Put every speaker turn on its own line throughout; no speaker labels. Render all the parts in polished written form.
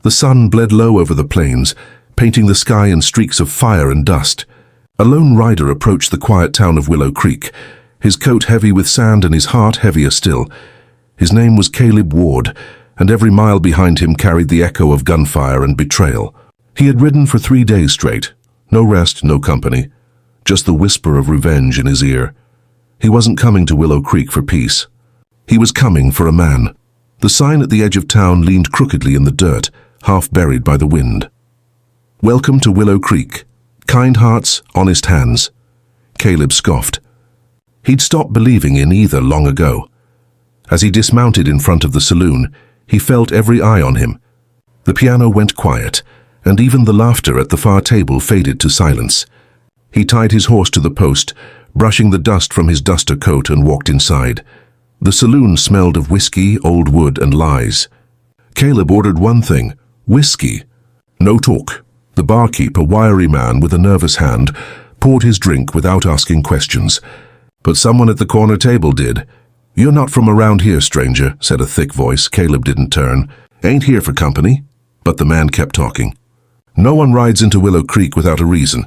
The sun bled low over the plains, painting the sky in streaks of fire and dust. A lone rider approached the quiet town of Willow Creek, his coat heavy with sand and his heart heavier still. His name was Caleb Ward, and every mile behind him carried the echo of gunfire and betrayal. He had ridden for 3 days straight. No rest, no company. Just the whisper of revenge in his ear. He wasn't coming to Willow Creek for peace. He was coming for a man. The sign at the edge of town leaned crookedly in the dirt, half buried by the wind. "Welcome to Willow Creek. Kind hearts, honest hands." Caleb scoffed. He'd stopped believing in either long ago. As he dismounted in front of the saloon, he felt every eye on him. The piano went quiet, and even the laughter at the far table faded to silence. He tied his horse to the post, brushing the dust from his duster coat, and walked inside. The saloon smelled of whiskey, old wood, and lies. Caleb ordered one thing: whiskey. No talk. The barkeep, a wiry man with a nervous hand, poured his drink without asking questions. But someone at the corner table did. "You're not from around here, stranger," said a thick voice. Caleb didn't turn. "Ain't here for company." But the man kept talking. "No one rides into Willow Creek without a reason.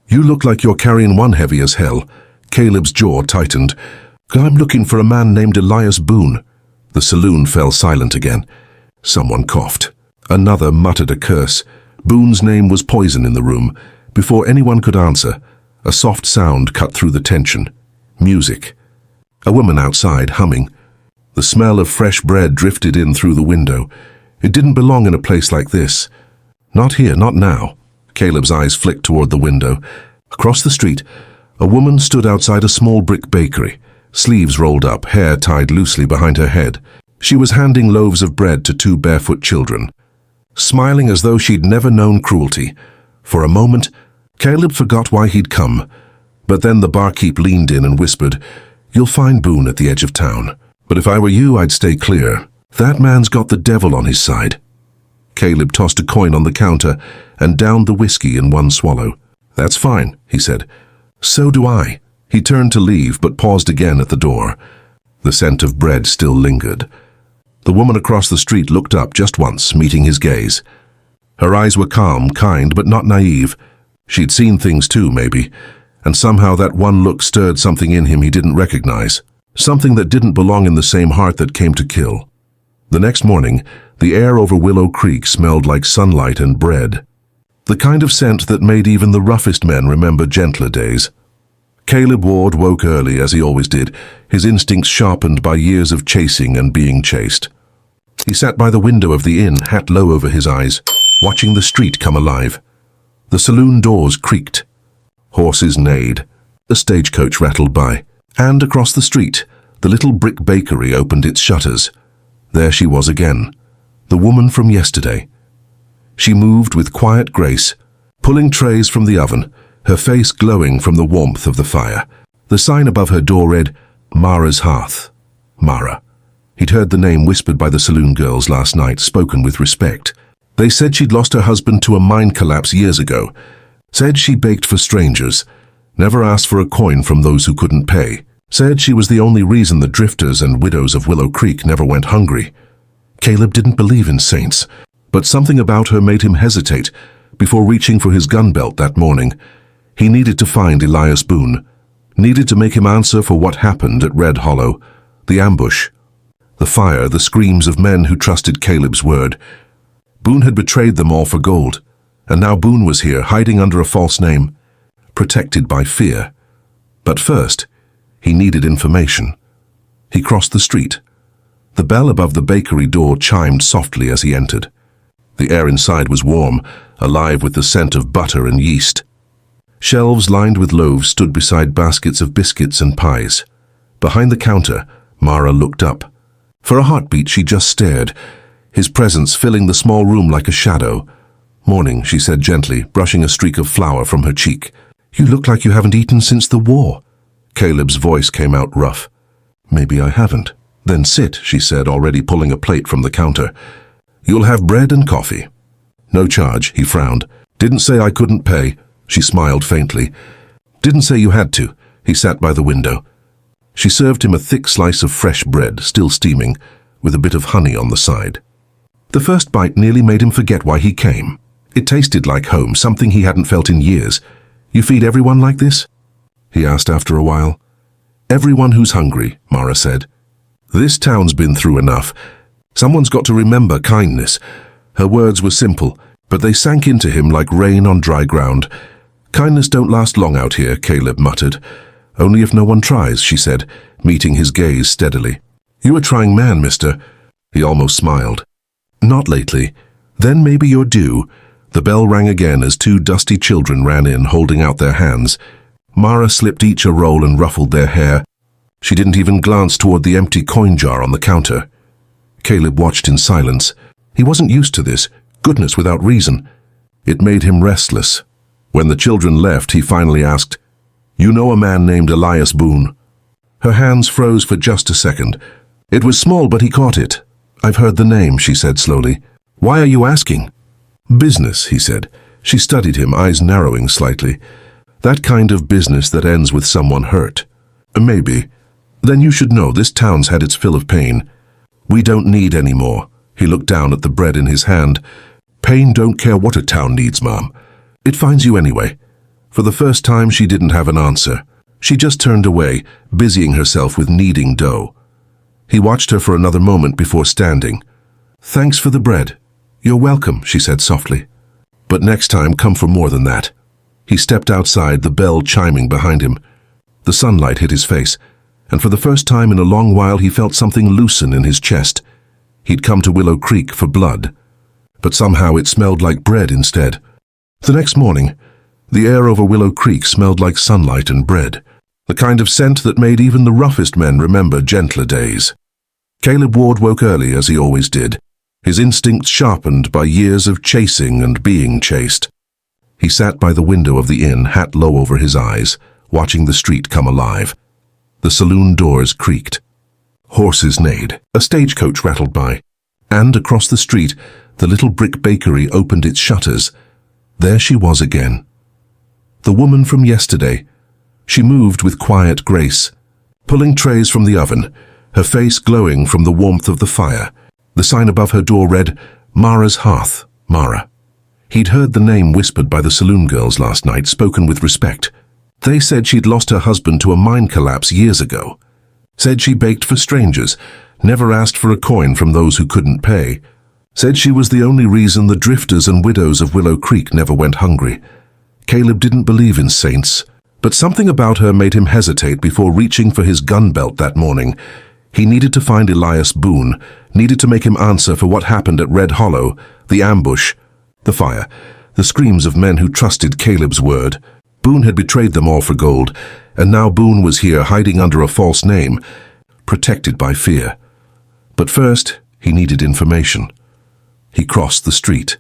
You look like you're carrying one heavy as hell." Caleb's jaw tightened. "I'm looking for a man named Elias Boone." The saloon fell silent again. Someone coughed. Another muttered a curse. Boone's name was poison in the room. Before anyone could answer, a soft sound cut through the tension. Music. A woman outside, humming. The smell of fresh bread drifted in through the window. It didn't belong in a place like this. Not here, not now. Caleb's eyes flicked toward the window. Across the street, a woman stood outside a small brick bakery, sleeves rolled up, hair tied loosely behind her head. She was handing loaves of bread to 2 barefoot children, smiling as though she'd never known cruelty. For a moment, Caleb forgot why he'd come. But then the barkeep leaned in and whispered, "You'll find Boone at the edge of town. But if I were you, I'd stay clear. That man's got the devil on his side." Caleb tossed a coin on the counter and downed the whiskey in one swallow. "That's fine," he said. "So do I." He turned to leave, but paused again at the door. The scent of bread still lingered. The woman across the street looked up just once, meeting his gaze. Her eyes were calm, kind, but not naive. She'd seen things too, maybe, and somehow that one look stirred something in him he didn't recognize, something that didn't belong in the same heart that came to kill. The next morning, the air over Willow Creek smelled like sunlight and bread, the kind of scent that made even the roughest men remember gentler days. Caleb Ward woke early, as he always did, his instincts sharpened by years of chasing and being chased. He sat by the window of the inn, hat low over his eyes, watching the street come alive. The saloon doors creaked. Horses neighed. A stagecoach rattled by. And across the street, the little brick bakery opened its shutters. There she was again, the woman from yesterday. She moved with quiet grace, pulling trays from the oven, her face glowing from the warmth of the fire. The sign above her door read, "Mara's Hearth." Mara. He'd heard the name whispered by the saloon girls last night, spoken with respect. They said she'd lost her husband to a mine collapse years ago. Said she baked for strangers, never asked for a coin from those who couldn't pay. Said she was the only reason the drifters and widows of Willow Creek never went hungry. Caleb didn't believe in saints, but something about her made him hesitate before reaching for his gun belt that morning. He needed to find Elias Boone, needed to make him answer for what happened at Red Hollow, the ambush, the fire, the screams of men who trusted Caleb's word. Boone had betrayed them all for gold, and now Boone was here, hiding under a false name, protected by fear. But first, he needed information. He crossed the street. The bell above the bakery door chimed softly as he entered. The air inside was warm, alive with the scent of butter and yeast. Shelves lined with loaves stood beside baskets of biscuits and pies. Behind the counter, Mara looked up. For a heartbeat, she just stared, his presence filling the small room like a shadow. "Morning," she said gently, brushing a streak of flour from her cheek. "You look like you haven't eaten since the war." Caleb's voice came out rough. "Maybe I haven't." "Then sit," she said, already pulling a plate from the counter. "You'll have bread and coffee." "No charge," he frowned. "Didn't say I couldn't pay." She smiled faintly. "Didn't say you had to." He sat by the window. She served him a thick slice of fresh bread, still steaming, with a bit of honey on the side. The first bite nearly made him forget why he came. It tasted like home, something he hadn't felt in years. "You feed everyone like this?" he asked after a while. "Everyone who's hungry," Mara said. "This town's been through enough. Someone's got to remember kindness." Her words were simple, but they sank into him like rain on dry ground. "Kindness don't last long out here," Caleb muttered. "Only if no one tries," she said, meeting his gaze steadily. "You a trying man, mister." He almost smiled. "Not lately. Then maybe you're due." The bell rang again as two dusty children ran in, holding out their hands. Mara slipped each a roll and ruffled their hair. She didn't even glance toward the empty coin jar on the counter. Caleb watched in silence. He wasn't used to this, goodness without reason. It made him restless. When the children left, he finally asked, "You know a man named Elias Boone?" Her hands froze for just a second. It was small, but he caught it. "I've heard the name," she said slowly. "Why are you asking?" "Business," he said. She studied him, eyes narrowing slightly. "That kind of business that ends with someone hurt." "Maybe. Then you should know this town's had its fill of pain. We don't need any more." He looked down at the bread in his hand. "Pain don't care what a town needs, Mom. It finds you anyway." For the first time, she didn't have an answer. She just turned away, busying herself with kneading dough. He watched her for another moment before standing. "Thanks for the bread." "You're welcome," she said softly. "But next time, come for more than that." He stepped outside, the bell chiming behind him. The sunlight hit his face, and for the first time in a long while he felt something loosen in his chest. He'd come to Willow Creek for blood, but somehow it smelled like bread instead. The next morning, the air over Willow Creek smelled like sunlight and bread, the kind of scent that made even the roughest men remember gentler days. Caleb Ward woke early, as he always did, his instincts sharpened by years of chasing and being chased. He sat by the window of the inn, hat low over his eyes, watching the street come alive. The saloon doors creaked. Horses neighed. A stagecoach rattled by. And across the street, the little brick bakery opened its shutters. There she was again. The woman from yesterday. She moved with quiet grace, pulling trays from the oven, her face glowing from the warmth of the fire. The sign above her door read, "Mara's Hearth, Mara." He'd heard the name whispered by the saloon girls last night, spoken with respect. They said she'd lost her husband to a mine collapse years ago. Said she baked for strangers, never asked for a coin from those who couldn't pay. Said she was the only reason the drifters and widows of Willow Creek never went hungry. Caleb didn't believe in saints, but something about her made him hesitate before reaching for his gun belt that morning. He needed to find Elias Boone, needed to make him answer for what happened at Red Hollow, the ambush, the fire, the screams of men who trusted Caleb's word. Boone had betrayed them all for gold, and now Boone was here hiding under a false name, protected by fear. But first, he needed information. He crossed the street.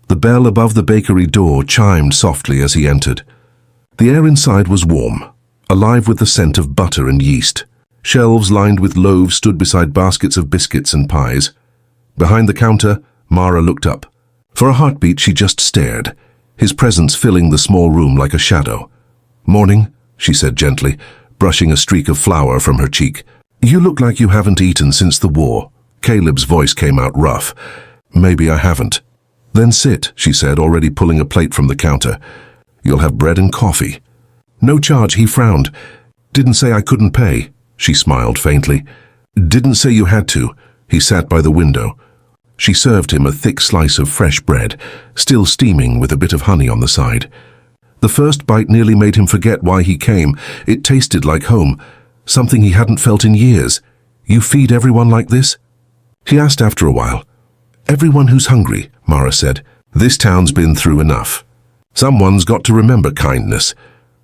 The bell above the bakery door chimed softly as he entered. The air inside was warm, alive with the scent of butter and yeast. Shelves lined with loaves stood beside baskets of biscuits and pies. Behind the counter, Mara looked up. For a heartbeat, she just stared, his presence filling the small room like a shadow. "Morning," she said gently, brushing a streak of flour from her cheek. "You look like you haven't eaten since the war." Caleb's voice came out rough. "Maybe I haven't." "Then sit," she said, already pulling a plate from the counter. "You'll have bread and coffee." "No charge," he frowned. "Didn't say I couldn't pay." She smiled faintly. "Didn't say you had to." He sat by the window. She served him a thick slice of fresh bread, still steaming with a bit of honey on the side. The first bite nearly made him forget why he came. It tasted like home, something he hadn't felt in years. "You feed everyone like this?" he asked after a while. "Everyone who's hungry," Mara said. "This town's been through enough. Someone's got to remember kindness."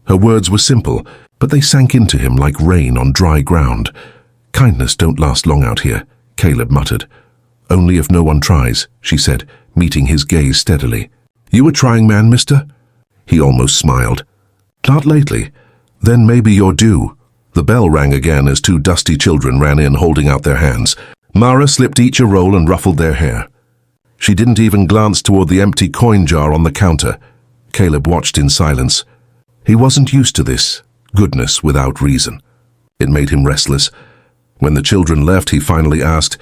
Her words were simple, but they sank into him like rain on dry ground. "Kindness don't last long out here," Caleb muttered. "Only if no one tries," she said, meeting his gaze steadily. "You a trying man, mister?" He almost smiled. "Not lately. Then maybe you're due." The bell rang again as two dusty children ran in, holding out their hands. Mara slipped each a roll and ruffled their hair. She didn't even glance toward the empty coin jar on the counter. Caleb watched in silence. He wasn't used to this, goodness without reason. It made him restless. When the children left, he finally asked,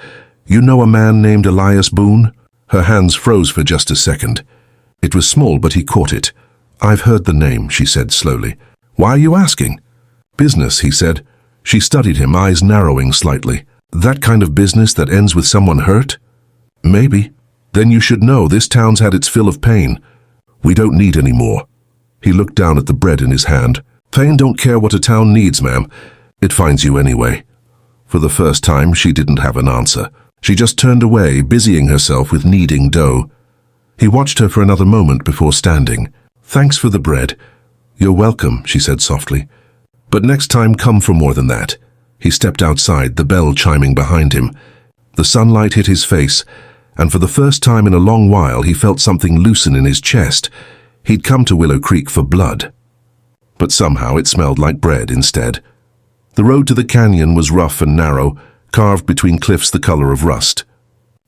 "You know a man named Elias Boone?" Her hands froze for just a second. It was small, but he caught it. "I've heard the name," she said slowly. "Why are you asking?" "Business," he said. She studied him, eyes narrowing slightly. "That kind of business that ends with someone hurt?" "Maybe." "Then you should know this town's had its fill of pain. We don't need any more." He looked down at the bread in his hand. "Pain don't care what a town needs, ma'am. It finds you anyway." For the first time, she didn't have an answer. She just turned away, busying herself with kneading dough. He watched her for another moment before standing. "Thanks for the bread." "You're welcome," she said softly. "But next time come for more than that." He stepped outside, the bell chiming behind him. The sunlight hit his face, and for the first time in a long while he felt something loosen in his chest. He'd come to Willow Creek for blood. But somehow it smelled like bread instead. The road to the canyon was rough and narrow, carved between cliffs the color of rust.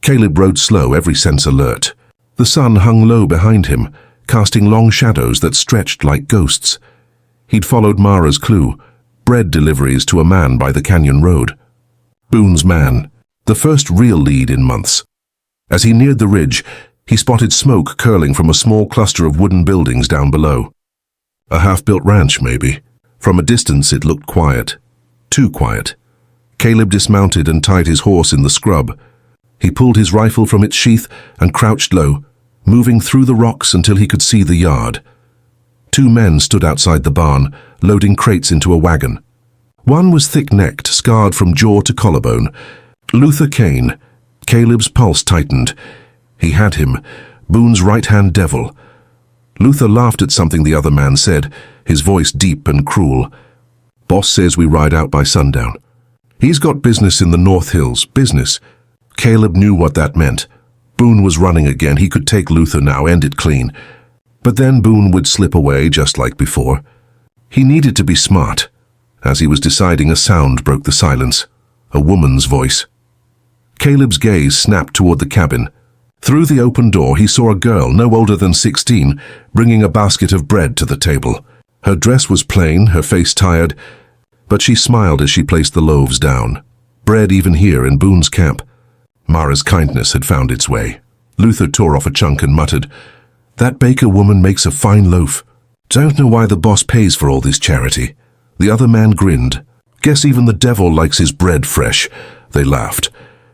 Caleb rode slow, every sense alert. The sun hung low behind him, casting long shadows that stretched like ghosts. He'd followed Mara's clue, bread deliveries to a man by the canyon road. Boone's man, the first real lead in months. As he neared the ridge, he spotted smoke curling from a small cluster of wooden buildings down below. A half-built ranch, maybe. From a distance it looked quiet. Too quiet. Caleb dismounted and tied his horse in the scrub. He pulled his rifle from its sheath and crouched low, moving through the rocks until he could see the yard. Two men stood outside the barn, loading crates into a wagon. One was thick-necked, scarred from jaw to collarbone. Luther Kane. Caleb's pulse tightened. He had him, Boone's right-hand devil. Luther laughed at something the other man said, his voice deep and cruel. "Boss says we ride out by sundown. He's got business in the North Hills, business." Caleb knew what that meant. Boone was running again. He could take Luther now, end it clean. But then Boone would slip away just like before. He needed to be smart. As he was deciding, a sound broke the silence. A woman's voice. Caleb's gaze snapped toward the cabin. Through the open door he saw a girl, no older than 16, bringing a basket of bread to the table. Her dress was plain, her face tired, but she smiled as she placed the loaves down. Bread even here in Boone's camp. Mara's kindness had found its way. Luther tore off a chunk and muttered, "That baker woman makes a fine loaf. Don't know why the boss pays for all this charity." The other man grinned. "Guess even the devil likes his bread fresh." They laughed.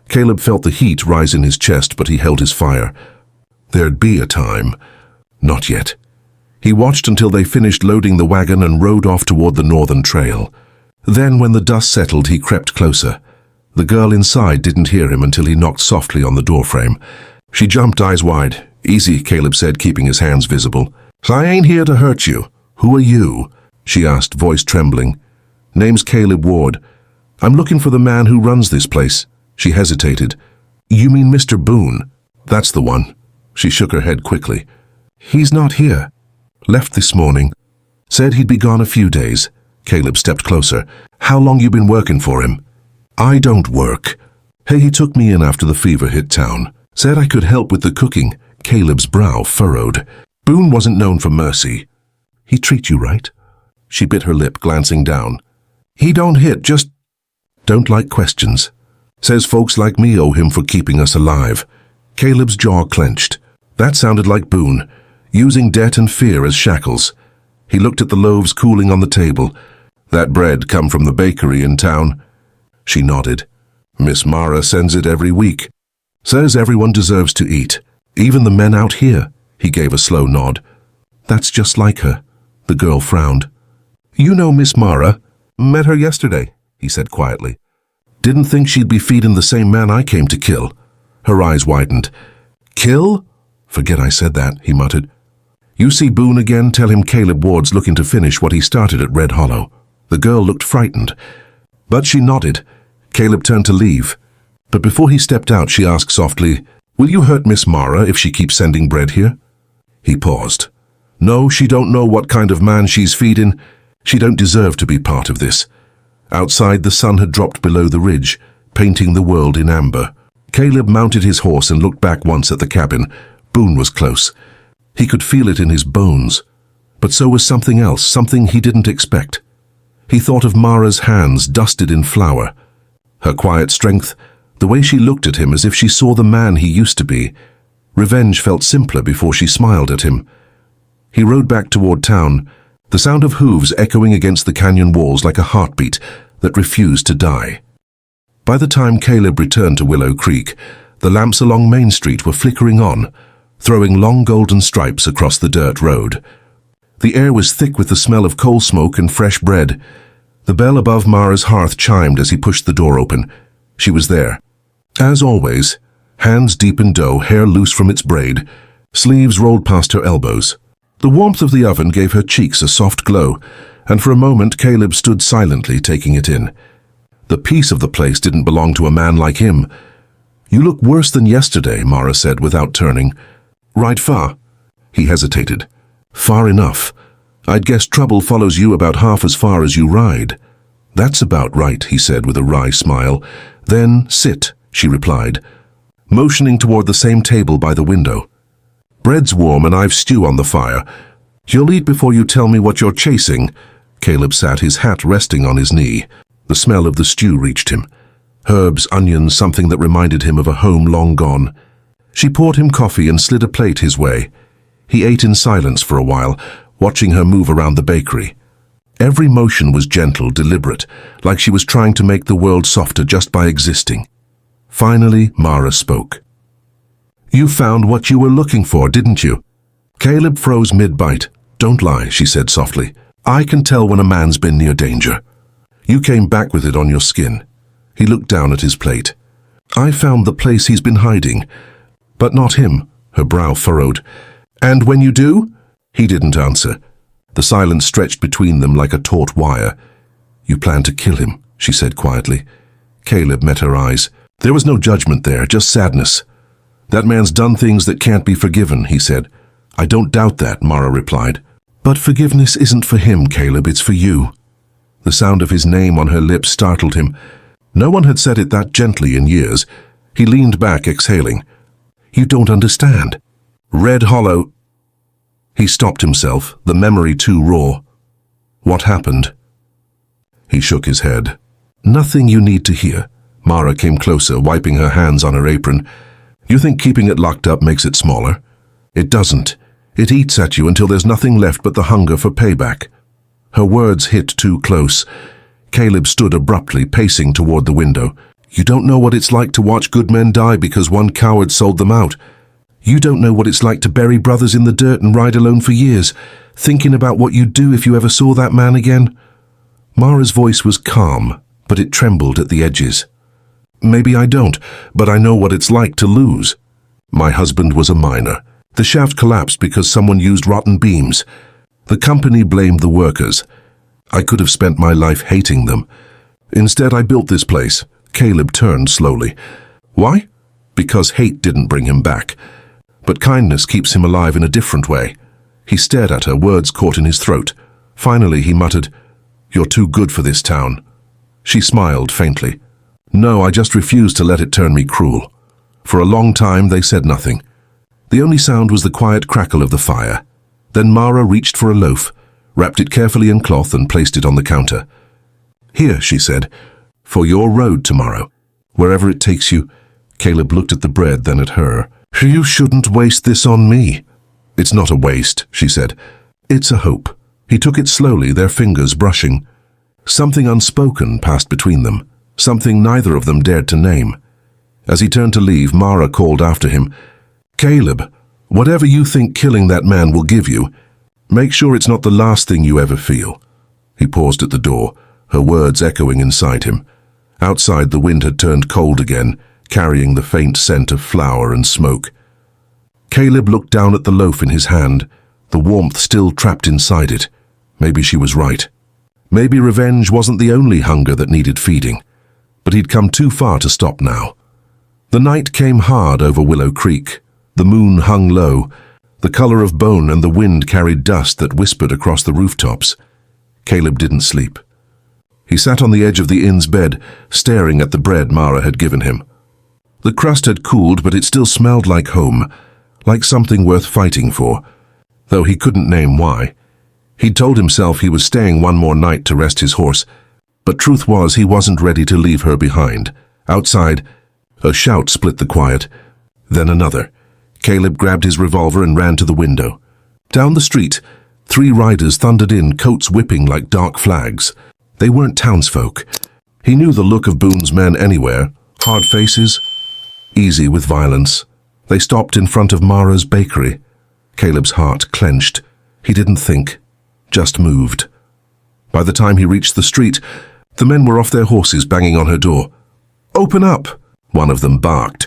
Caleb felt the heat rise in his chest, but he held his fire. There'd be a time. Not yet. He watched until they finished loading the wagon and rode off toward the northern trail. Then, when the dust settled, he crept closer. The girl inside didn't hear him until he knocked softly on the doorframe. She jumped, eyes wide. "Easy," Caleb said, keeping his hands visible. "I ain't here to hurt you." "Who are you?" she asked, voice trembling. "Name's Caleb Ward. I'm looking for the man who runs this place." She hesitated. "You mean Mr. Boone?" "That's the one." She shook her head quickly. "He's not here. Left this morning. Said he'd be gone a few days." Caleb stepped closer. "How long you been working for him?" "I don't work. Hey, he took me in after the fever hit town. Said I could help with the cooking." Caleb's brow furrowed. "Boone wasn't known for mercy." "He treat you right?" She bit her lip, glancing down. "He don't hit, just don't like questions. Says folks like me owe him for keeping us alive." Caleb's jaw clenched. That sounded like Boone, using debt and fear as shackles. He looked at the loaves cooling on the table. "That bread come from the bakery in town?" She nodded. "Miss Mara sends it every week. Says everyone deserves to eat, even the men out here." He gave a slow nod. "That's just like her." The girl frowned. "You know Miss Mara? Met her yesterday," he said quietly. "Didn't think she'd be feeding the same man I came to kill." Her eyes widened. "Kill?" "Forget I said that," he muttered. "You see Boone again, tell him Caleb Ward's looking to finish what he started at Red Hollow." The girl looked frightened, but she nodded. Caleb turned to leave, but before he stepped out she asked softly, "Will you hurt Miss Mara if she keeps sending bread here?" He paused. "No, she don't know what kind of man she's feeding. She don't deserve to be part of this." Outside, the sun had dropped below the ridge, painting the world in amber. Caleb mounted his horse and looked back once at the cabin. Boone was close. He could feel it in his bones. But so was something else, something he didn't expect. He thought of Mara's hands dusted in flour. Her quiet strength, the way she looked at him as if she saw the man he used to be. Revenge felt simpler before she smiled at him. He rode back toward town, the sound of hooves echoing against the canyon walls like a heartbeat that refused to die. By the time Caleb returned to Willow Creek, the lamps along Main Street were flickering on, throwing long golden stripes across the dirt road. The air was thick with the smell of coal smoke and fresh bread. The bell above Mara's hearth chimed as he pushed the door open. She was there. As always, hands deep in dough, hair loose from its braid, sleeves rolled past her elbows. The warmth of the oven gave her cheeks a soft glow, and for a moment Caleb stood silently taking it in. The peace of the place didn't belong to a man like him. "You look worse than yesterday," Mara said without turning. "Ride far?" He hesitated. "Far enough. I'd guess trouble follows you about half as far as you ride." "That's about right," he said with a wry smile. "Then sit," she replied, motioning toward the same table by the window. "Bread's warm and I've stew on the fire. You'll eat before you tell me what you're chasing." Caleb sat, his hat resting on his knee. The smell of the stew reached him. Herbs, onions, something that reminded him of a home long gone. She poured him coffee and slid a plate his way. He ate in silence for a while, watching her move around the bakery. Every motion was gentle, deliberate, like she was trying to make the world softer just by existing. Finally, Mara spoke. "You found what you were looking for, didn't you?" Caleb froze mid-bite. "Don't lie," she said softly. "I can tell when a man's been near danger. You came back with it on your skin." He looked down at his plate. "I found the place he's been hiding. But not him," her brow furrowed. "And when you do?" He didn't answer. The silence stretched between them like a taut wire. "You plan to kill him," she said quietly. Caleb met her eyes. There was no judgment there, just sadness. "That man's done things that can't be forgiven," he said. "I don't doubt that," Mara replied. "But forgiveness isn't for him, Caleb, it's for you." The sound of his name on her lips startled him. No one had said it that gently in years. He leaned back, exhaling. "You don't understand. Red Hollow—" He stopped himself, the memory too raw. "What happened?" He shook his head. "Nothing you need to hear." Mara came closer, wiping her hands on her apron. "You think keeping it locked up makes it smaller? It doesn't. It eats at you until there's nothing left but the hunger for payback." Her words hit too close. Caleb stood abruptly, pacing toward the window. "You don't know what it's like to watch good men die because one coward sold them out. You don't know what it's like to bury brothers in the dirt and ride alone for years, thinking about what you'd do if you ever saw that man again." Mara's voice was calm, but it trembled at the edges. "Maybe I don't, but I know what it's like to lose. My husband was a miner. The shaft collapsed because someone used rotten beams. The company blamed the workers. I could have spent my life hating them. Instead, I built this place." Caleb turned slowly. "Why?" "Because hate didn't bring him back. But kindness keeps him alive in a different way." He stared at her, words caught in his throat. Finally, he muttered, "You're too good for this town." She smiled faintly. "No, I just refused to let it turn me cruel." For a long time, they said nothing. The only sound was the quiet crackle of the fire. Then Mara reached for a loaf, wrapped it carefully in cloth and placed it on the counter. "Here," she said, "for your road tomorrow, wherever it takes you." Caleb looked at the bread, then at her. "You shouldn't waste this on me." "It's not a waste," she said. "It's a hope." He took it slowly, their fingers brushing. Something unspoken passed between them, something neither of them dared to name. As he turned to leave, Mara called after him, "Caleb, whatever you think killing that man will give you, make sure it's not the last thing you ever feel." He paused at the door, her words echoing inside him. Outside, the wind had turned cold again, carrying the faint scent of flour and smoke. Caleb looked down at the loaf in his hand, the warmth still trapped inside it. Maybe she was right. Maybe revenge wasn't the only hunger that needed feeding. But he'd come too far to stop now. The night came hard over Willow Creek. The moon hung low, the color of bone, and the wind carried dust that whispered across the rooftops. Caleb didn't sleep. He sat on the edge of the inn's bed, staring at the bread Mara had given him. The crust had cooled, but it still smelled like home, like something worth fighting for, though he couldn't name why. He'd told himself he was staying one more night to rest his horse, but truth was he wasn't ready to leave her behind. Outside, a shout split the quiet, then another. Caleb grabbed his revolver and ran to the window. Down the street, 3 riders thundered in, coats whipping like dark flags. They weren't townsfolk. He knew the look of Boone's men anywhere. Hard faces, easy with violence. They stopped in front of Mara's bakery. Caleb's heart clenched. He didn't think, just moved. By the time he reached the street, the men were off their horses banging on her door. "Open up," one of them barked.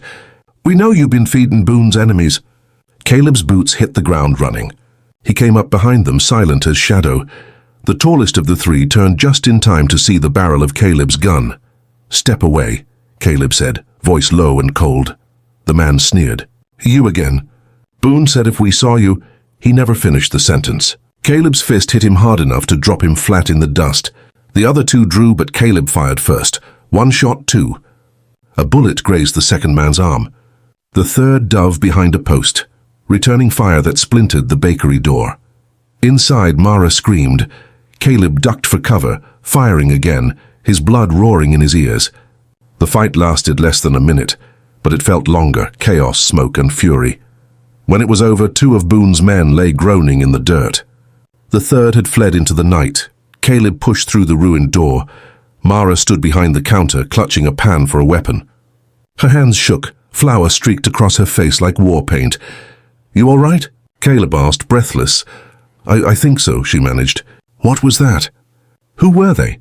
"We know you've been feeding Boone's enemies." Caleb's boots hit the ground running. He came up behind them, silent as shadow. The tallest of the 3 turned just in time to see the barrel of Caleb's gun. "Step away," Caleb said, voice low and cold. The man sneered. "You again." "Boone said if we saw you—" He never finished the sentence. Caleb's fist hit him hard enough to drop him flat in the dust. The other 2 drew, but Caleb fired first. 1 shot, 2. A bullet grazed the second man's arm. The third dove behind a post, returning fire that splintered the bakery door. Inside, Mara screamed. Caleb ducked for cover, firing again, his blood roaring in his ears. The fight lasted less than a minute, but it felt longer, chaos, smoke, and fury. When it was over, 2 of Boone's men lay groaning in the dirt. The third had fled into the night. Caleb pushed through the ruined door. Mara stood behind the counter, clutching a pan for a weapon. Her hands shook, flour streaked across her face like war paint. "You all right?" Caleb asked, breathless. I think so," she managed. "What was that?" "Who were they?"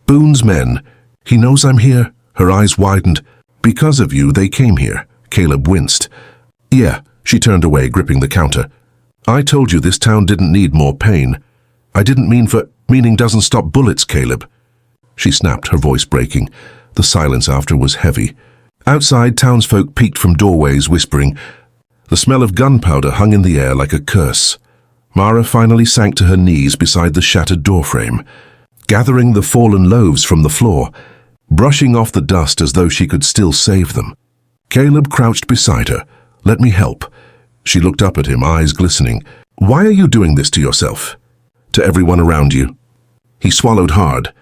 "Boone's men. He knows I'm here." Her eyes widened. "Because of you, they came here." Caleb winced. "Yeah." She turned away, gripping the counter. "I told you this town didn't need more pain. I didn't mean for— Meaning doesn't stop bullets, Caleb." She snapped, her voice breaking. The silence after was heavy. Outside, townsfolk peeked from doorways, whispering. The smell of gunpowder hung in the air like a curse. Mara finally sank to her knees beside the shattered doorframe, gathering the fallen loaves from the floor, brushing off the dust as though she could still save them. Caleb crouched beside her. "Let me help." She looked up at him, eyes glistening. "Why are you doing this to yourself? To everyone around you?" He swallowed hard.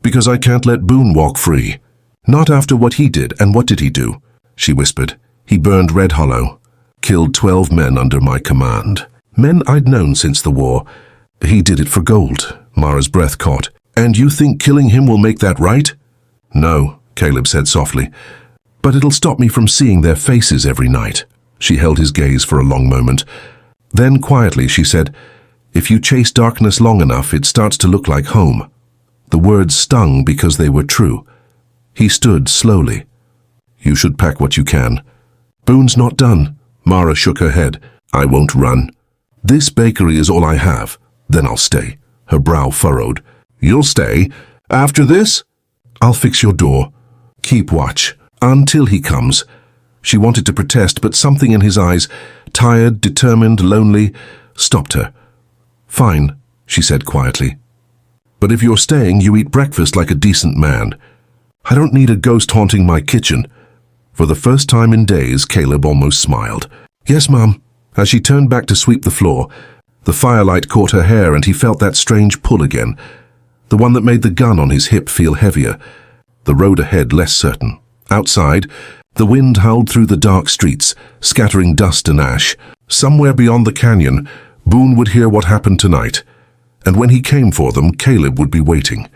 "Because I can't let Boone walk free. Not after what he did." "And what did he do?" She whispered. "He burned Red Hollow. Killed 12 men under my command. Men I'd known since the war. He did it for gold." Mara's breath caught. "And you think killing him will make that right?" "No," Caleb said softly. "But it'll stop me from seeing their faces every night." She held his gaze for a long moment. Then quietly she said, "If you chase darkness long enough, it starts to look like home." The words stung because they were true. He stood slowly. "You should pack what you can." "Boone's not done." Mara shook her head. "I won't run. This bakery is all I have. Then I'll stay." Her brow furrowed. "You'll stay? After this?" "I'll fix your door. Keep watch. Until he comes." She wanted to protest, but something in his eyes, tired, determined, lonely, stopped her. "Fine," she said quietly. "But if you're staying, you eat breakfast like a decent man. I don't need a ghost haunting my kitchen." For the first time in days, Caleb almost smiled. "Yes, Mom." As she turned back to sweep the floor, the firelight caught her hair and he felt that strange pull again, the one that made the gun on his hip feel heavier, the road ahead less certain. Outside, the wind howled through the dark streets, scattering dust and ash. Somewhere beyond the canyon, Boone would hear what happened tonight, and when he came for them, Caleb would be waiting.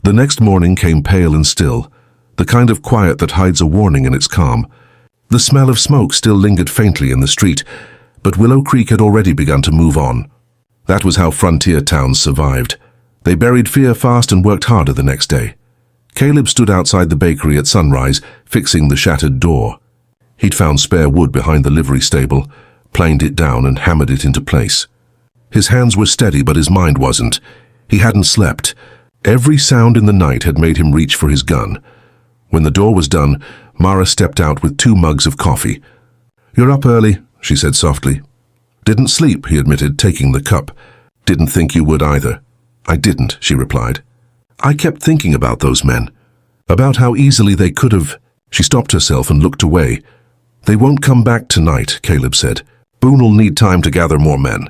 The next morning came pale and still, the kind of quiet that hides a warning in its calm. The smell of smoke still lingered faintly in the street, but Willow Creek had already begun to move on. That was how frontier towns survived. They buried fear fast and worked harder the next day. Caleb stood outside the bakery at sunrise, fixing the shattered door. He'd found spare wood behind the livery stable, planed it down and hammered it into place. His hands were steady, but his mind wasn't. He hadn't slept. Every sound in the night had made him reach for his gun. When the door was done, Mara stepped out with 2 mugs of coffee. "You're up early," she said softly. "Didn't sleep," he admitted, taking the cup. "Didn't think you would either." "I didn't," she replied. "I kept thinking about those men, about how easily they could have—" She stopped herself and looked away. "They won't come back tonight," Caleb said. "Boone'll need time to gather more men."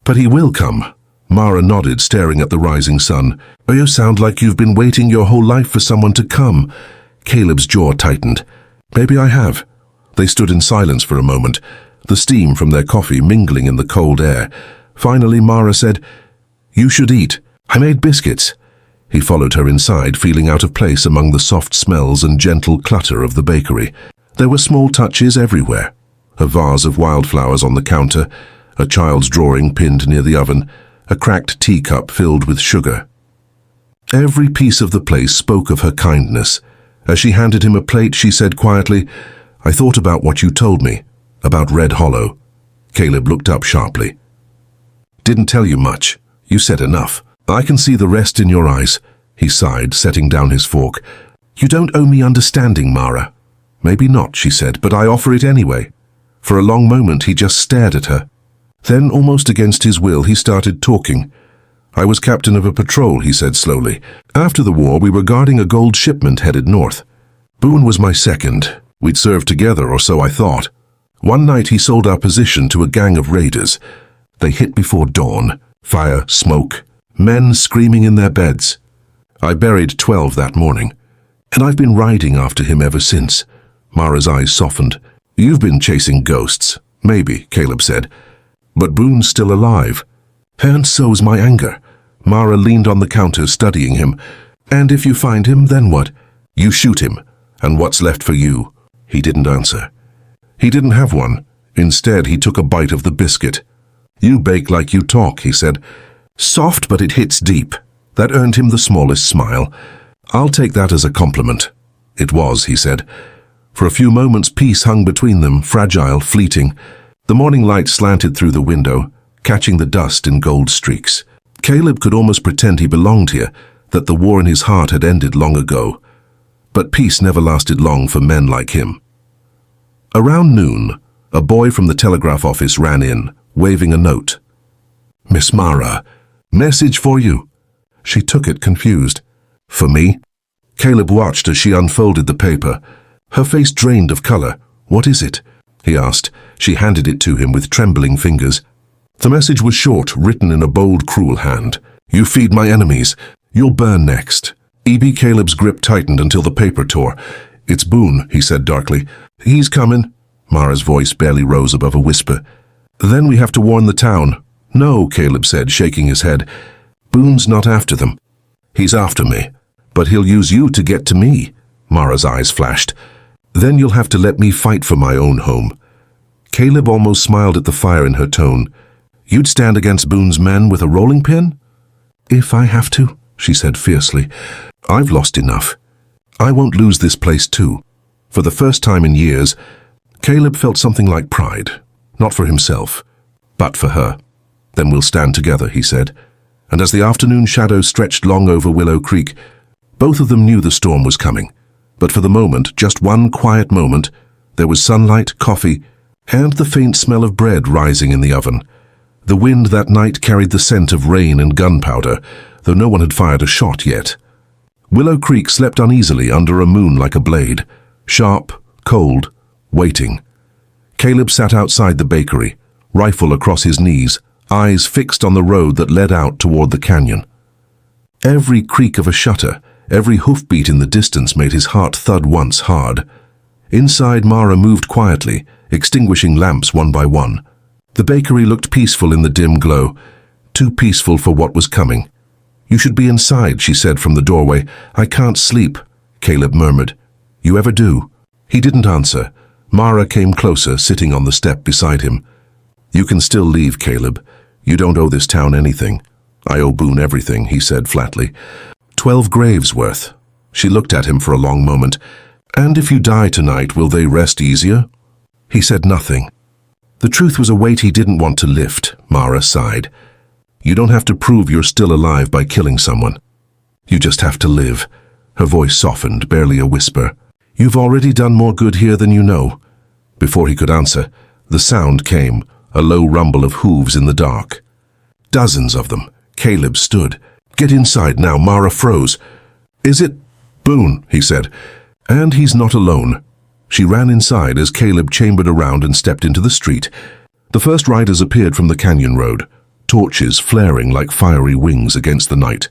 "But he will come." Mara nodded, staring at the rising sun. "You sound like you've been waiting your whole life for someone to come." Caleb's jaw tightened. "Maybe I have." They stood in silence for a moment. the steam from their coffee mingling in the cold air. Finally, Mara said, "You should eat. I made biscuits." He followed her inside, feeling out of place among the soft smells and gentle clutter of the bakery. There were small touches everywhere. A vase of wildflowers on the counter, a child's drawing pinned near the oven, a cracked teacup filled with sugar. Every piece of the place spoke of her kindness. As she handed him a plate, she said quietly, "I thought about what you told me, about Red Hollow." Caleb looked up sharply. "Didn't tell you much. You said enough. I can see the rest in your eyes," he sighed, setting down his fork. "You don't owe me understanding, Mara." "Maybe not," she said, "but I offer it anyway." For a long moment he just stared at her. Then, almost against his will, he started talking. "I was captain of a patrol," he said slowly. "After the war, we were guarding a gold shipment headed north. Boone was my second. We'd served together, or so I thought. One night he sold our position to a gang of raiders. They hit before dawn. Fire, smoke, men screaming in their beds. I buried 12 that morning, and I've been riding after him ever since." Mara's eyes softened. "You've been chasing ghosts." "Maybe," Caleb said. "But Boone's still alive. And so's my anger." Mara leaned on the counter, studying him. "And if you find him, then what?" "You shoot him. And what's left for you?" He didn't answer. He didn't have one. Instead, he took a bite of the biscuit. "You bake like you talk," he said. "Soft, but it hits deep." That earned him the smallest smile. "I'll take that as a compliment." "It was," he said. For a few moments, peace hung between them, fragile, fleeting. The morning light slanted through the window, catching the dust in gold streaks. Caleb could almost pretend he belonged here, that the war in his heart had ended long ago. But peace never lasted long for men like him. Around noon, a boy from the telegraph office ran in, waving a note. "Miss Mara, message for you." She took it, confused. "For me?" Caleb watched as she unfolded the paper. Her face drained of color. "What is it?" he asked. She handed it to him with trembling fingers. The message was short, written in a bold, cruel hand. "You feed my enemies. You'll burn next." E.B. Caleb's grip tightened until the paper tore. "It's Boone," he said darkly. "He's coming." Mara's voice barely rose above a whisper. "Then we have to warn the town." "No," Caleb said, shaking his head. "Boone's not after them." "He's after me. But he'll use you to get to me." Mara's eyes flashed. "Then you'll have to let me fight for my own home." Caleb almost smiled at the fire in her tone. "You'd stand against Boone's men with a rolling pin?" "If I have to," she said fiercely. "I've lost enough. I won't lose this place too." For the first time in years, Caleb felt something like pride. Not for himself, but for her. "Then we'll stand together," he said. And as the afternoon shadows stretched long over Willow Creek, both of them knew the storm was coming. But for the moment, just one quiet moment, there was sunlight, coffee, and the faint smell of bread rising in the oven. The wind that night carried the scent of rain and gunpowder, though no one had fired a shot yet. Willow Creek slept uneasily under a moon like a blade, sharp, cold, waiting. Caleb sat outside the bakery, rifle across his knees, eyes fixed on the road that led out toward the canyon. Every creak of a shutter, every hoofbeat in the distance made his heart thud once hard. Inside, Mara moved quietly, extinguishing lamps one by one. The bakery looked peaceful in the dim glow, too peaceful for what was coming. "You should be inside," she said from the doorway. "I can't sleep," Caleb murmured. "You ever do?" He didn't answer. Mara came closer, sitting on the step beside him. "You can still leave, Caleb. You don't owe this town anything." "I owe Boone everything," he said flatly. 12 graves worth. She looked at him for a long moment. "And if you die tonight, will they rest easier?" He said nothing. The truth was a weight he didn't want to lift. Mara sighed. "You don't have to prove you're still alive by killing someone. You just have to live." Her voice softened, barely a whisper. "You've already done more good here than you know." Before he could answer, the sound came, a low rumble of hooves in the dark. Dozens of them. Caleb stood. "Get inside now." Mara froze. "Is it Boone?" he said. "And he's not alone." She ran inside as Caleb chambered around and stepped into the street. The first riders appeared from the canyon road, torches flaring like fiery wings against the night.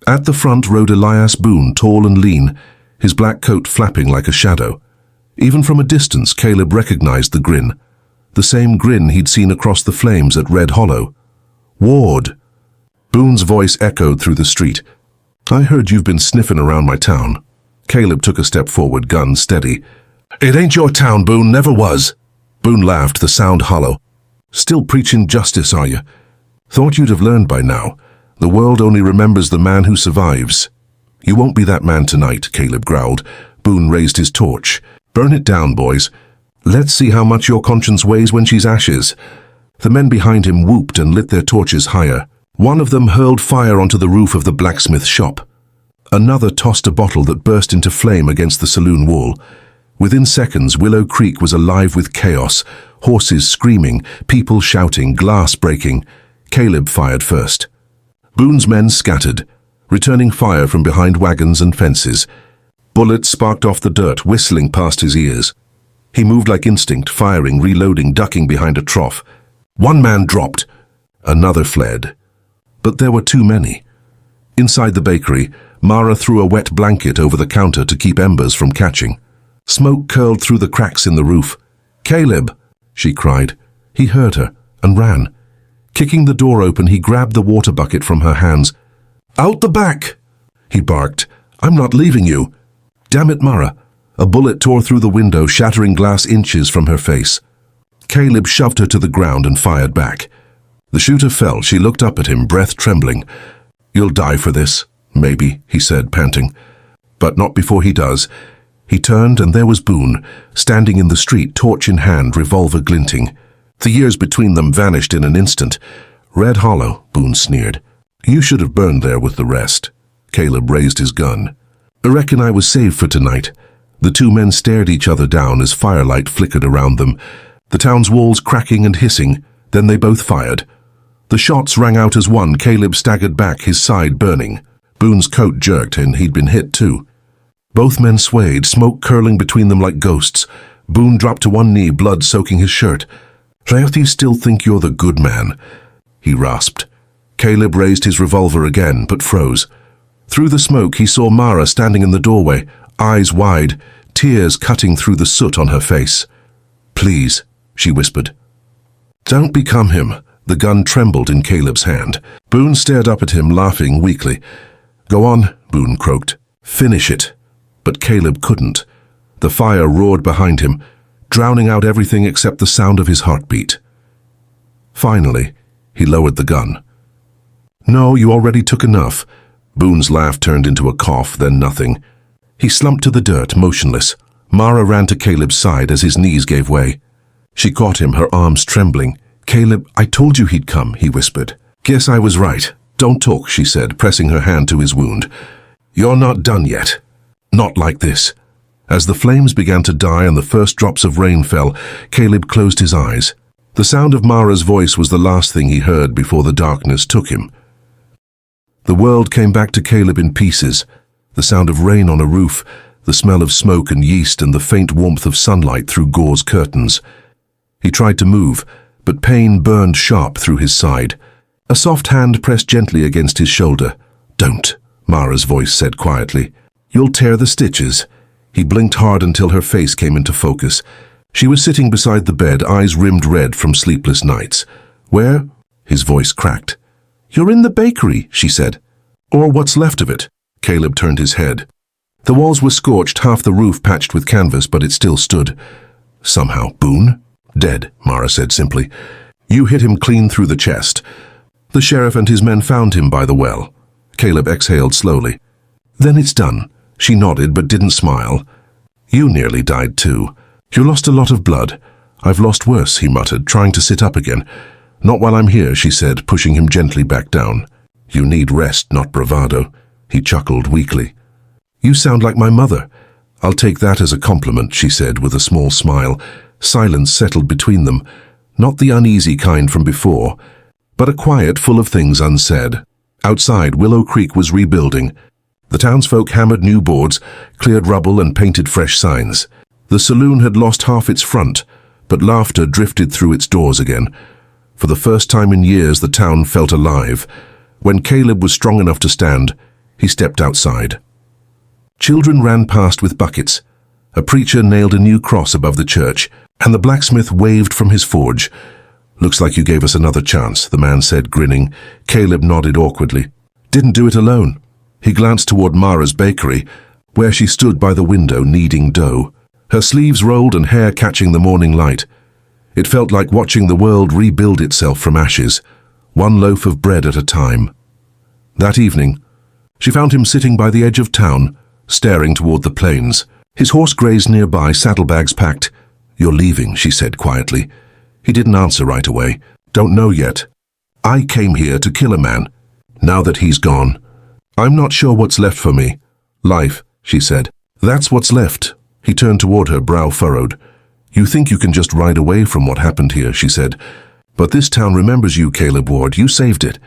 At the front rode Elias Boone, tall and lean, his black coat flapping like a shadow. Even from a distance, Caleb recognized the grin. the same grin he'd seen across the flames at Red Hollow. "Ward!" Boone's voice echoed through the street. "I heard you've been sniffing around my town." Caleb took a step forward, gun steady. "It ain't your town, Boone, never was." Boone laughed, the sound hollow. "Still preaching justice, are you? Thought you'd have learned by now. The world only remembers the man who survives." "You won't be that man tonight," Caleb growled. Boone raised his torch. "Burn it down, boys. Let's see how much your conscience weighs when she's ashes." The men behind him whooped and lit their torches higher. One of them hurled fire onto the roof of the blacksmith shop. Another tossed a bottle that burst into flame against the saloon wall. Within seconds, Willow Creek was alive with chaos, horses screaming, people shouting, glass breaking. Caleb fired first. Boone's men scattered, returning fire from behind wagons and fences. Bullets sparked off the dirt, whistling past his ears. He moved like instinct, firing, reloading, ducking behind a trough. One man dropped. Another fled. But there were too many. Inside the bakery, Mara threw a wet blanket over the counter to keep embers from catching. Smoke curled through the cracks in the roof. "Caleb!" she cried. He heard her and ran. Kicking the door open, he grabbed the water bucket from her hands. "Out the back!" he barked. "I'm not leaving you." "Damn it, Mara." A bullet tore through the window, shattering glass inches from her face. Caleb shoved her to the ground and fired back. The shooter fell. She looked up at him, breath trembling. "You'll die for this, maybe," he said, panting. "But not before he does." He turned, and there was Boone, standing in the street, torch in hand, revolver glinting. The years between them vanished in an instant. "Red Hollow," Boone sneered. "You should have burned there with the rest." Caleb raised his gun. "I reckon I was saved for tonight." The two men stared each other down as firelight flickered around them, the town's walls cracking and hissing. Then they both fired. The shots rang out as one. Caleb staggered back, his side burning. Boone's coat jerked, and he'd been hit too. Both men swayed, smoke curling between them like ghosts. Boone dropped to one knee, blood soaking his shirt. "Don't you still think you're the good man?" he rasped. Caleb raised his revolver again, but froze. Through the smoke, he saw Mara standing in the doorway, eyes wide, tears cutting through the soot on her face. "Please," she whispered. "Don't become him." The gun trembled in Caleb's hand. Boone stared up at him, laughing weakly. "Go on," Boone croaked. "Finish it." But Caleb couldn't. The fire roared behind him, drowning out everything except the sound of his heartbeat. Finally, he lowered the gun. "No, you already took enough." Boone's laugh turned into a cough, then nothing. He slumped to the dirt, motionless. Mara ran to Caleb's side as his knees gave way. She caught him, her arms trembling. "Caleb, I told you he'd come," he whispered. "Guess I was right. Don't talk," she said, pressing her hand to his wound. "You're not done yet. Not like this." As the flames began to die and the first drops of rain fell, Caleb closed his eyes. The sound of Mara's voice was the last thing he heard before the darkness took him. The world came back to Caleb in pieces. The sound of rain on a roof, the smell of smoke and yeast, and the faint warmth of sunlight through gauze curtains. He tried to move, but pain burned sharp through his side. A soft hand pressed gently against his shoulder. "Don't," Mara's voice said quietly. "You'll tear the stitches." He blinked hard until her face came into focus. She was sitting beside the bed, eyes rimmed red from sleepless nights. "Where?" His voice cracked. "You're in the bakery," she said. "Or what's left of it." Caleb turned his head. The walls were scorched, half the roof patched with canvas, but it still stood. "Somehow, Boone?" "Dead," Mara said simply. "You hit him clean through the chest. The sheriff and his men found him by the well." Caleb exhaled slowly. "Then it's done." She nodded but didn't smile. "You nearly died too. You lost a lot of blood." "I've lost worse," he muttered, trying to sit up again. "Not while I'm here," she said, pushing him gently back down. "You need rest, not bravado." He chuckled weakly. "You sound like my mother." "I'll take that as a compliment," she said with a small smile. Silence settled between them, not the uneasy kind from before, but a quiet full of things unsaid. Outside, Willow Creek was rebuilding. The townsfolk hammered new boards, cleared rubble, and painted fresh signs. The saloon had lost half its front, but laughter drifted through its doors again. For the first time in years, the town felt alive. When Caleb was strong enough to stand, he stepped outside. Children ran past with buckets. A preacher nailed a new cross above the church. And the blacksmith waved from his forge. "Looks like you gave us another chance," the man said, grinning. Caleb nodded awkwardly. "Didn't do it alone." He glanced toward Mara's bakery, where she stood by the window kneading dough, her sleeves rolled and hair catching the morning light. It felt like watching the world rebuild itself from ashes, one loaf of bread at a time. That evening, she found him sitting by the edge of town, staring toward the plains. His horse grazed nearby, saddlebags packed. "You're leaving," she said quietly. He didn't answer right away. "Don't know yet. I came here to kill a man. Now that he's gone, I'm not sure what's left for me." "Life," she said. "That's what's left." He turned toward her, brow furrowed. "You think you can just ride away from what happened here," she said. "But this town remembers you, Caleb Ward. You saved it.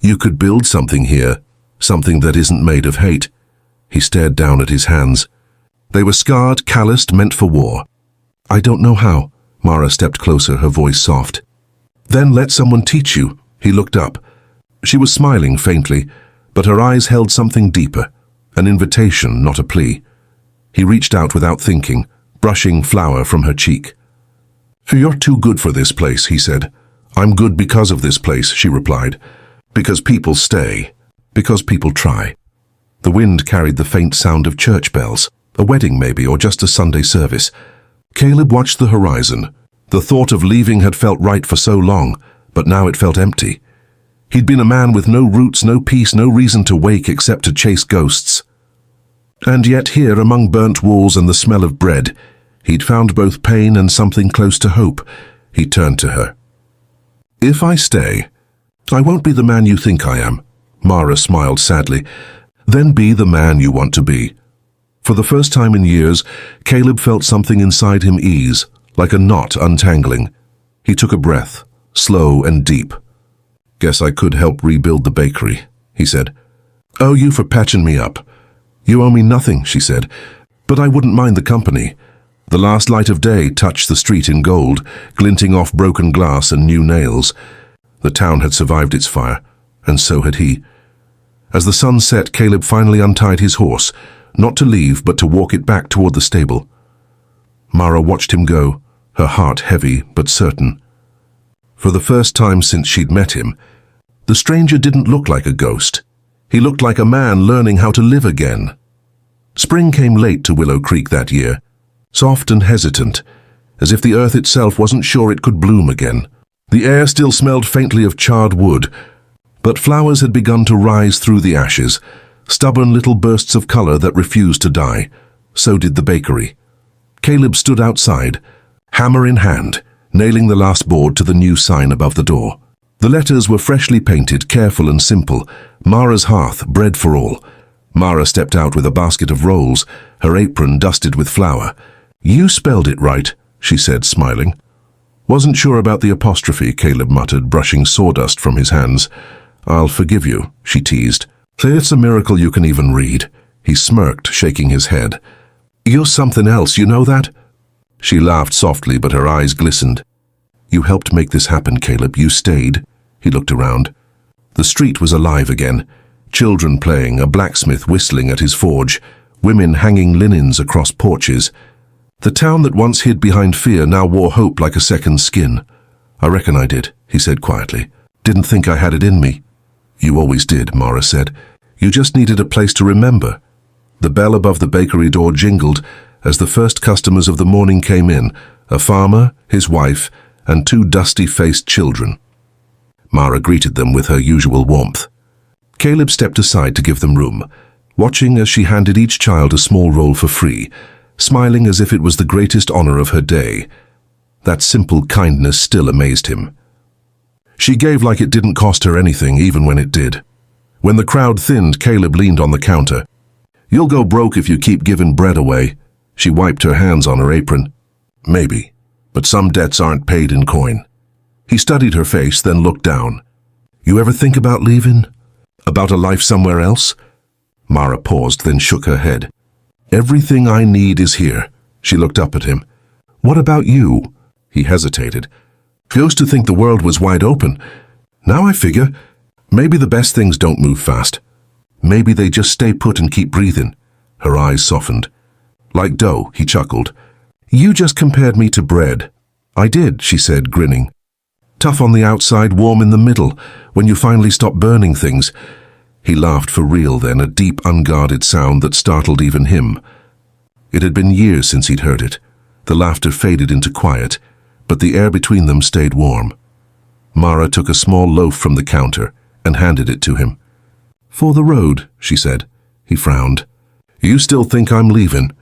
You could build something here, something that isn't made of hate." He stared down at his hands. They were scarred, calloused, meant for war. "I don't know how." Mara stepped closer, her voice soft. "Then let someone teach you." He looked up. She was smiling faintly, but her eyes held something deeper, an invitation, not a plea. He reached out without thinking, brushing flour from her cheek. "You're too good for this place," he said. "I'm good because of this place," she replied. "Because people stay. Because people try." The wind carried the faint sound of church bells, a wedding maybe, or just a Sunday service. Caleb watched the horizon. The thought of leaving had felt right for so long, but now it felt empty. He'd been a man with no roots, no peace, no reason to wake except to chase ghosts. And yet here, among burnt walls and the smell of bread, he'd found both pain and something close to hope. He turned to her. "If I stay, I won't be the man you think I am." Mara smiled sadly. "Then be the man you want to be." For the first time in years, Caleb felt something inside him ease, like a knot untangling. He took a breath, slow and deep. "Guess I could help rebuild the bakery," he said. "Owe you for patching me up." "You owe me nothing," she said, "but I wouldn't mind the company." The last light of day touched the street in gold, glinting off broken glass and new nails. The town had survived its fire, and so had he. As the sun set, Caleb finally untied his horse, not to leave, but to walk it back toward the stable. Mara watched him go, her heart heavy but certain. For the first time since she'd met him, the stranger didn't look like a ghost. He looked like a man learning how to live again. Spring came late to Willow Creek that year, soft and hesitant, as if the earth itself wasn't sure it could bloom again. The air still smelled faintly of charred wood, but flowers had begun to rise through the ashes, stubborn little bursts of color that refused to die. So did the bakery. Caleb stood outside, hammer in hand, nailing the last board to the new sign above the door. The letters were freshly painted, careful and simple. Mara's hearth, bread for all. Mara stepped out with a basket of rolls, her apron dusted with flour. "You spelled it right," she said, smiling. "Wasn't sure about the apostrophe," Caleb muttered, brushing sawdust from his hands. "I'll forgive you," she teased. "It's a miracle you can even read." He smirked, shaking his head. "You're something else, you know that?" She laughed softly, but her eyes glistened. "You helped make this happen, Caleb. You stayed." He looked around. The street was alive again. Children playing, a blacksmith whistling at his forge, women hanging linens across porches. The town that once hid behind fear now wore hope like a second skin. "I reckon I did," he said quietly. "Didn't think I had it in me." "You always did," Mara said. "You just needed a place to remember." The bell above the bakery door jingled as the first customers of the morning came in, a farmer, his wife, and two dusty-faced children. Mara greeted them with her usual warmth. Caleb stepped aside to give them room, watching as she handed each child a small roll for free, smiling as if it was the greatest honor of her day. That simple kindness still amazed him. She gave like it didn't cost her anything, even when it did. When the crowd thinned, Caleb leaned on the counter. "You'll go broke if you keep giving bread away." She wiped her hands on her apron. "Maybe, but some debts aren't paid in coin." He studied her face, then looked down. "You ever think about leaving? About a life somewhere else?" Mara paused, then shook her head. "Everything I need is here." She looked up at him. "What about you?" He hesitated. "Used to think the world was wide open. Now I figure, maybe the best things don't move fast. Maybe they just stay put and keep breathing." Her eyes softened. "Like dough," he chuckled. You just compared me to bread. I did, she said, grinning. Tough on the outside, warm in the middle, when you finally stop burning things. He laughed for real then, a deep, unguarded sound that startled even him. It had been years since he'd heard it. The laughter faded into quiet, but the air between them stayed warm. Mara took a small loaf from the counter and handed it to him. For the road, she said. He frowned. You still think I'm leaving?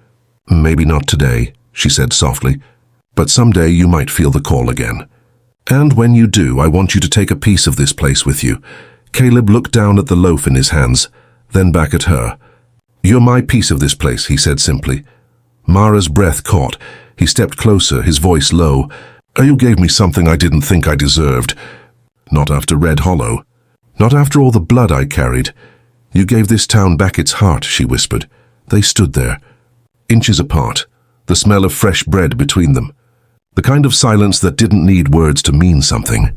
Maybe not today, she said softly, but someday you might feel the call again. And when you do, I want you to take a piece of this place with you. Caleb looked down at the loaf in his hands, then back at her. You're my piece of this place, he said simply. Mara's breath caught. He stepped closer, his voice low. You gave me something I didn't think I deserved. Not after Red Hollow. Not after all the blood I carried. You gave this town back its heart, she whispered. They stood there, inches apart, the smell of fresh bread between them. The kind of silence that didn't need words to mean something.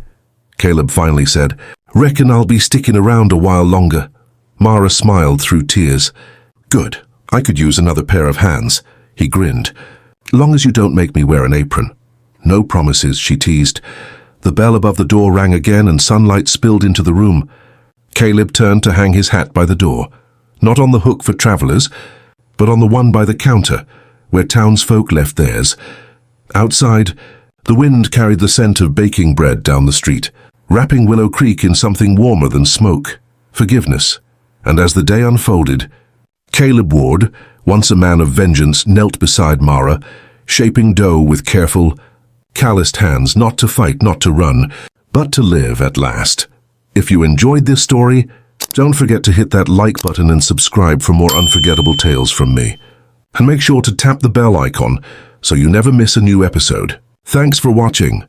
Caleb finally said, Reckon I'll be sticking around a while longer. Mara smiled through tears. Good, I could use another pair of hands. He grinned. Long as you don't make me wear an apron. No promises, she teased. The bell above the door rang again and sunlight spilled into the room. Caleb turned to hang his hat by the door, not on the hook for travelers, but on the one by the counter, where townsfolk left theirs. Outside, the wind carried the scent of baking bread down the street, wrapping Willow Creek in something warmer than smoke, forgiveness. And as the day unfolded, Caleb Ward, once a man of vengeance, knelt beside Mara, shaping dough with careful, calloused hands, not to fight, not to run, but to live at last. If you enjoyed this story, don't forget to hit that like button and subscribe for more unforgettable tales from me. And make sure to tap the bell icon so you never miss a new episode. Thanks for watching.